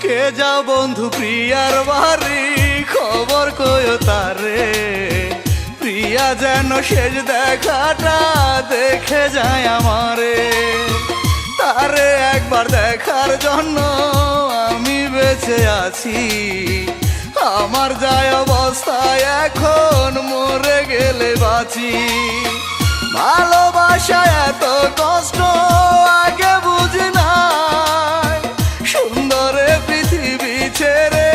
কে যাও বন্ধু প্রিয়ার বাড়ি, খবর কইও তারে। প্রিয়া যেন শেষ দেখাটা দেখে যায় আমারে। তারে একবার দেখার জন্য আমি বেঁচে আছি। আমার যায় অবস্থায় এখন মরে গেলে বাঁচি। ভালোবাসা এত কষ্ট আগে বুঝি নাই, সুন্দরে পৃথিবী ছেড়ে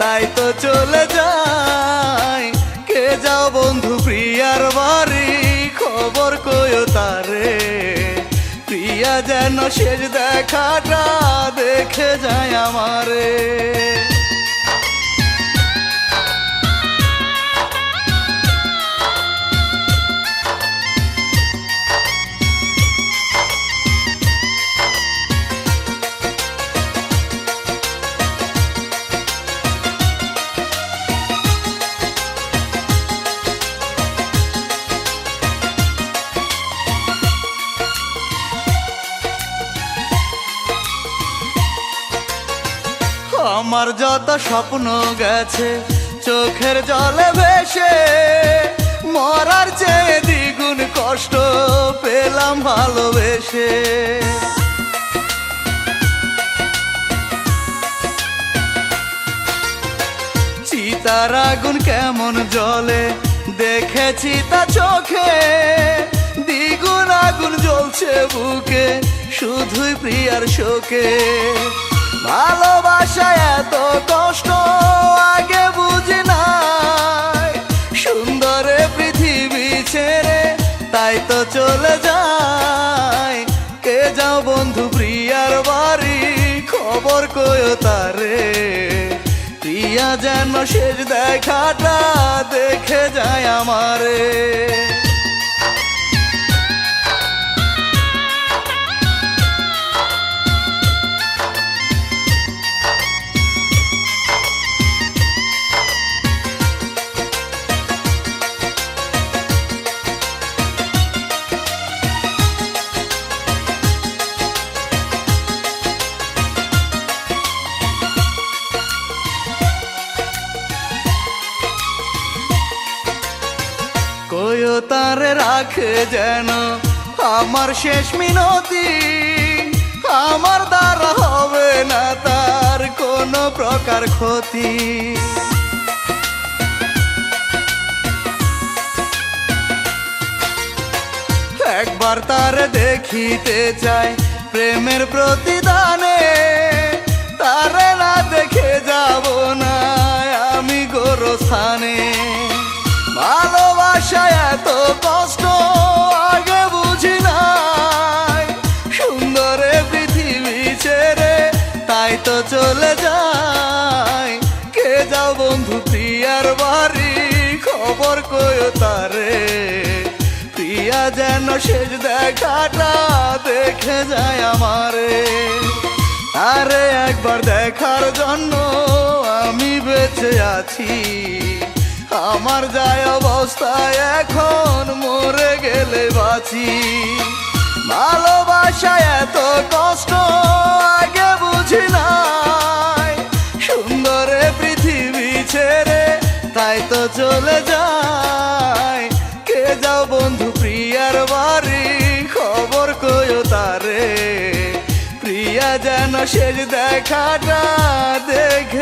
তাই তো চলে যাই। কে যাও বন্ধু প্রিয়ার বাড়ি, খবর কইও তারে। প্রিয়া যেন শেষ দেখাটা দেখে যায় আমারে। আমার যত স্বপ্ন গেছে চোখের জলে ভেসে, মরার চেয়ে দ্বিগুণ কষ্ট পেলাম ভালোবেসে। চিতার আগুন কেমন জ্বলে দেখেছি তা চোখে, দ্বিগুণ আগুন জ্বলছে বুকে শুধুই প্রিয়ার শোকে। ভালোবাসা এত কষ্ট আগে বুঝি নাই, সুন্দরে পৃথিবী ছেড়ে তাই তো চলে যায়। কে যাও বন্ধু প্রিয়ার বাড়ি, খবর কইও তারে। প্রিয়া যেন শেষ দেখাটা দেখে যায় আমারে। কইও তারে রাখে যেন আমার শেষ মিনতি, আমার দ্বারা হবে না তার কোনো প্রকার ক্ষতি। একবার তারে দেখিতে চাই প্রেমের প্রতিদানে, তারে না দেখে যাব না আমি গোরস্থানে। ভালোবাসা এত কষ্ট আগে বুঝি নাই, সুন্দরে পৃথিবী ছেড়ে তাই তো চলে যায়। কে যাও বন্ধু প্রিয়ার বাড়ি, খবর কইও তারে। প্রিয়া যেন শেষ দেখাটা দেখে যায় আমারে। আরে একবার দেখার জন্য আমি বেঁচে আছি। আমার যায় অবস্থায় এখন মরে গেলে বাঁচি। ভালোবাসা এত কষ্ট আগে বুঝি নাই, সুন্দরে পৃথিবী ছেড়ে তাই তো চলে যায়। কে যাও বন্ধু প্রিয়ার বাড়ি, খবর কইও তারে। প্রিয়া যেন শেষ দেখাটা দেখে